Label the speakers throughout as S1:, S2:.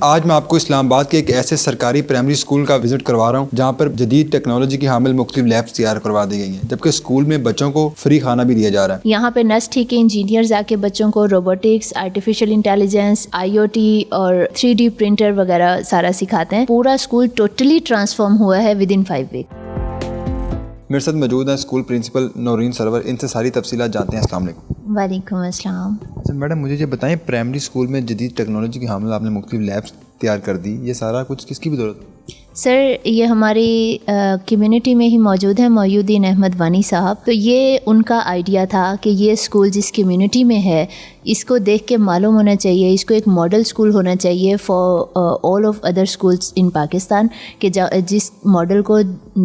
S1: آج میں آپ کو اسلام آباد کے ایک ایسے سرکاری پرائمری اسکول کا وزٹ کروا رہا ہوں جہاں پر جدید ٹیکنالوجی کی حامل مختلف لیبس تیار کروا دی گئی ہیں، جبکہ اسکول میں بچوں کو فری کھانا بھی دیا جا رہا ہے۔
S2: یہاں پہ نسٹ کے انجینئرز آ کے بچوں کو روبوٹکس، آرٹیفیشل انٹیلیجنس، IoT اور 3D پرنٹر وغیرہ سارا سکھاتے ہیں۔ پورا اسکول ٹوٹلی ٹرانسفارم ہوا ہے ود ان 5 ویک۔
S1: میرے ساتھ موجود ہیں اسکول پرنسپل نورین سرور، ان سے ساری تفصیلات جانتے ہیں۔ السلام علیکم۔
S2: وعلیکم السلام۔
S1: میڈم مجھے یہ بتائیں، پرائمری اسکول میں جدید ٹیکنالوجی کی حامل آپ نے مختلف لیبس تیار کر دی، یہ سارا کچھ کس کی بدولت ہے؟
S2: سر یہ ہماری کمیونٹی میں ہی موجود ہیں محی الدین احمد وانی صاحب، تو یہ ان کا آئیڈیا تھا کہ یہ اسکول جس کمیونٹی میں ہے اس کو دیکھ کے معلوم ہونا چاہیے، اس کو ایک ماڈل اسکول ہونا چاہیے for all of other schools ان پاکستان، کہ جس ماڈل کو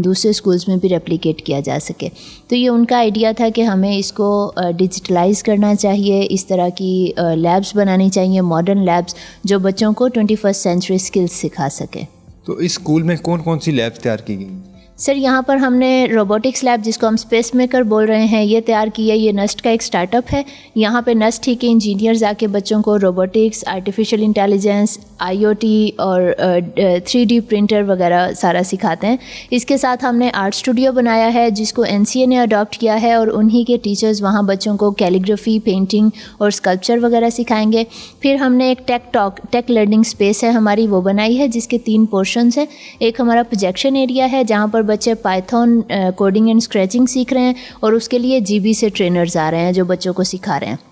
S2: دوسرے اسکولس میں بھی ریپلیکیٹ کیا جا سکے۔ تو یہ ان کا آئیڈیا تھا کہ ہمیں اس کو ڈیجیٹلائز کرنا چاہیے، اس طرح کی لیبس بنانی چاہیے، ماڈرن لیبس جو بچوں کو 21st سینچری اسکلس سکھا سکے۔
S1: تو اس اسکول میں کون کون سی لیبس تیار کی گئی؟
S2: سر یہاں پر ہم نے روبوٹکس لیب، جس کو ہم اسپیس میکر بول رہے ہیں، یہ تیار کی ہے۔ یہ نسٹ کا ایک اسٹارٹ اپ ہے۔ یہاں پہ نسٹ ہی کے انجینئرز آ کے بچوں کو روبوٹکس، آرٹیفیشل انٹیلیجنس، IoT اور 3D پرنٹر وغیرہ سارا سکھاتے ہیں۔ اس کے ساتھ ہم نے آرٹ اسٹوڈیو بنایا ہے جس کو NCA نے اڈاپٹ کیا ہے، اور انہی کے ٹیچرز وہاں بچوں کو کیلیگرافی، پینٹنگ اور اسکلپچر وغیرہ سکھائیں گے۔ پھر ہم نے ایک ٹیک لرننگ اسپیس ہے ہماری، وہ بنائی ہے جس کے 3 پورشنز ہیں۔ ایک ہمارا پروجیکشن ایریا ہے جہاں پر بچے پائتھون کوڈنگ اینڈ اسکریچنگ سیکھ رہے ہیں، اور اس کے لیے GB سے ٹرینرز آ رہے ہیں جو بچوں کو سکھا رہے ہیں۔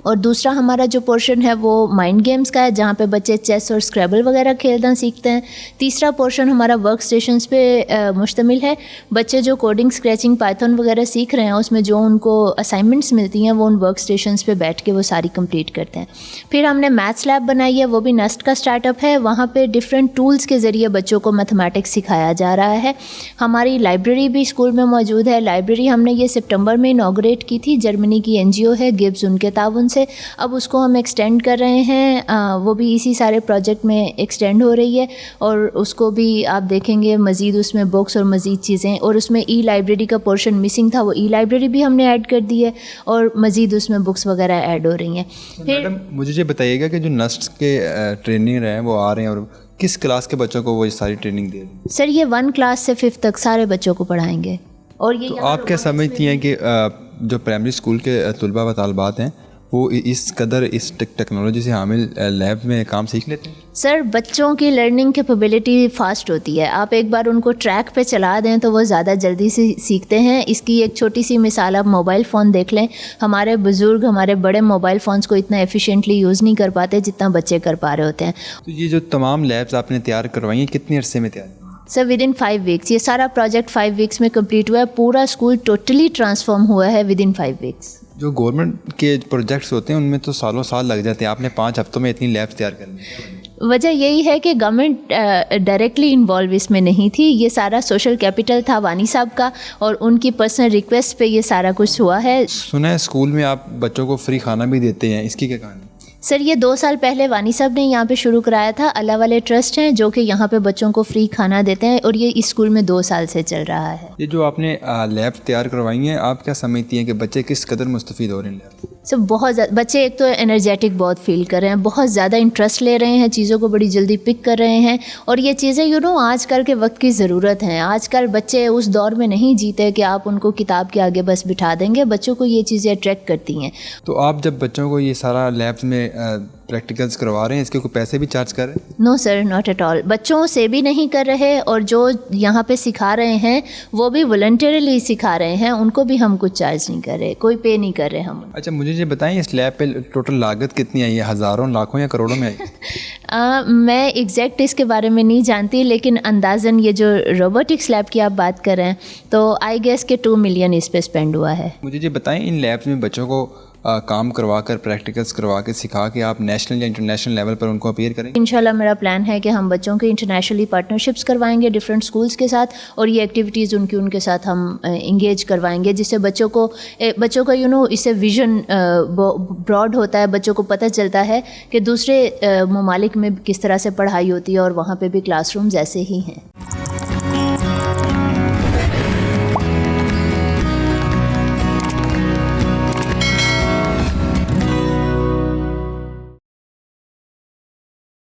S2: اور دوسرا ہمارا جو پورشن ہے وہ مائنڈ گیمز کا ہے، جہاں پہ بچے چیس اور اسکریبل وغیرہ کھیلنا سیکھتے ہیں۔ تیسرا پورشن ہمارا ورک اسٹیشنز پہ مشتمل ہے۔ بچے جو کوڈنگ، اسکریچنگ، پائتھون وغیرہ سیکھ رہے ہیں، اس میں جو ان کو اسائنمنٹس ملتی ہیں وہ ان ورک اسٹیشنز پہ بیٹھ کے وہ ساری کمپلیٹ کرتے ہیں۔ پھر ہم نے میتھس لیب بنائی ہے، وہ بھی نسٹ کا اسٹارٹ اپ ہے۔ وہاں پہ ڈفرینٹ ٹولس کے ذریعے بچوں کو میتھمیٹکس سکھایا جا رہا ہے۔ ہماری لائبریری بھی اسکول میں موجود ہے۔ لائبریری ہم نے یہ سپٹمبر میں انوگریٹ کی تھی، جرمنی کی NGO ہے گبز، ان کے تعاون سے۔ اب اس کو ہم ایکسٹینڈ کر رہے ہیں، وہ بھی اسی سارے پروجیکٹ میں ایکسٹینڈ ہو رہی ہے، اور اس کو بھی آپ دیکھیں گے مزید اس میں بکس اور مزید چیزیں، اور اس میں لائبریری کا پورشن مسنگ تھا، وہ لائبریری بھی ہم نے ایڈ کر دی ہے، اور مزید اس میں بکس وغیرہ ایڈ ہو رہی ہیں۔
S1: میڈم مجھے یہ بتائیے گا کہ جو نسٹ کے ٹرینر ہیں وہ آ رہے ہیں، اور کس کلاس کے بچوں کو وہ یہ ساری ٹریننگ دے رہے ہیں؟
S2: سر یہ 1 کلاس سے 5 تک سارے بچوں کو پڑھائیں گے۔ اور یہ
S1: تو آپ کیا سمجھتی ہیں کہ جو پرائمری اسکول کے طلباء و طالبات ہیں وہ اس قدر اس ٹیکنالوجی سے حامل لیب میں کام سیکھ لیتے ہیں؟
S2: سر بچوں کی لرننگ کیپیبلٹی فاسٹ ہوتی ہے۔ آپ ایک بار ان کو ٹریک پہ چلا دیں تو وہ زیادہ جلدی سے سیکھتے ہیں۔ اس کی ایک چھوٹی سی مثال آپ موبائل فون دیکھ لیں۔ ہمارے بزرگ، ہمارے بڑے موبائل فونس کو اتنا ایفیشینٹلی یوز نہیں کر پاتے جتنا بچے کر پا رہے ہوتے ہیں۔
S1: تو یہ جو تمام لیبس آپ نے تیار کروائی ہیں کتنے عرصے میں تیار؟
S2: سر ود ان 5 ویکس۔ یہ سارا پروجیکٹ 5 ویکس میں کمپلیٹ ہوا ہے۔ پورا اسکول ٹوٹلی ٹرانسفارم ہوا ہے ود ان 5 ویکس۔
S1: جو گورنمنٹ کے پروجیکٹس ہوتے ہیں ان میں تو سالوں سال لگ جاتے ہیں، آپ نے 5 ہفتوں میں اتنی لیبس تیار کر لی۔
S2: وجہ یہی ہے کہ گورنمنٹ ڈائریکٹلی انوالو اس میں نہیں تھی۔ یہ سارا سوشل کیپٹل تھا وانی صاحب کا، اور ان کی پرسنل ریکویسٹ پہ یہ سارا کچھ ہوا ہے۔
S1: سنا ہے اسکول میں آپ بچوں کو فری کھانا بھی دیتے ہیں، اس کی کیا کہانی؟
S2: سر یہ 2 سال پہلے وانی صاحب نے یہاں پہ شروع کرایا تھا۔ اللہ والے ٹرسٹ ہیں جو کہ یہاں پہ بچوں کو فری کھانا دیتے ہیں، اور یہ اسکول میں 2 سال سے چل رہا ہے۔
S1: یہ جو آپ نے لیب تیار کروائی ہیں، آپ کیا سمجھتی ہیں کہ بچے کس قدر مستفید ہو رہے ہیں لیب؟
S2: سر بہت زیادہ بچے ایک تو انرجیٹک بہت فیل کر رہے ہیں، بہت زیادہ انٹرسٹ لے رہے ہیں، چیزوں کو بڑی جلدی پک کر رہے ہیں، اور یہ چیزیں آج کل کے وقت کی ضرورت ہیں۔ آج کل بچے اس دور میں نہیں جیتے کہ آپ ان کو کتاب کے آگے بس بٹھا دیں گے، بچوں کو یہ چیزیں اٹریکٹ کرتی ہیں۔
S1: تو آپ جب بچوں کو یہ سارا لیبس میں پریکٹیکلس کروا رہے ہیں، اس کے کوئی پیسے بھی چارج کر رہے ہیں؟
S2: نو سر، ناٹ ایٹ آل۔ بچوں سے بھی نہیں کر رہے، اور جو یہاں پہ سکھا رہے ہیں وہ بھی والنٹریلی سکھا رہے ہیں، ان کو بھی ہم کچھ چارج نہیں کر رہے، کوئی پے نہیں کر رہے ہم۔
S1: اچھا مجھے یہ بتائیں، اس لیب پہ ٹوٹل لاگت کتنی آئی ہے؟ ہزاروں، لاکھوں یا کروڑوں میں آئی؟
S2: میں ایگزیکٹ اس کے بارے میں نہیں جانتی، لیکن اندازاً یہ جو روبوٹکس لیب کی آپ بات کر رہے ہیں تو آئی گیس کہ 2 ملین اس پہ اسپینڈ ہوا ہے۔
S1: مجھے یہ بتائیں، ان لیبس میں بچوں کو کام کروا کر، پریکٹیکلس کروا کے، سکھا کے آپ نیشنل یا انٹرنیشنل لیول پر ان کو اپیئر کریں گے؟
S2: انشاءاللہ میرا پلان ہے کہ ہم بچوں کے انٹرنیشنلی پارٹنرشپس کروائیں گے ڈفرینٹ اسکولس کے ساتھ، اور یہ ایکٹیویٹیز ان کے ساتھ ہم انگیج کروائیں گے، جس سے بچوں کا اس سے ویژن براڈ ہوتا ہے، بچوں کو پتہ چلتا ہے کہ دوسرے ممالک میں کس طرح سے پڑھائی ہوتی ہے، اور وہاں پہ بھی کلاس رومز ایسے ہی ہیں۔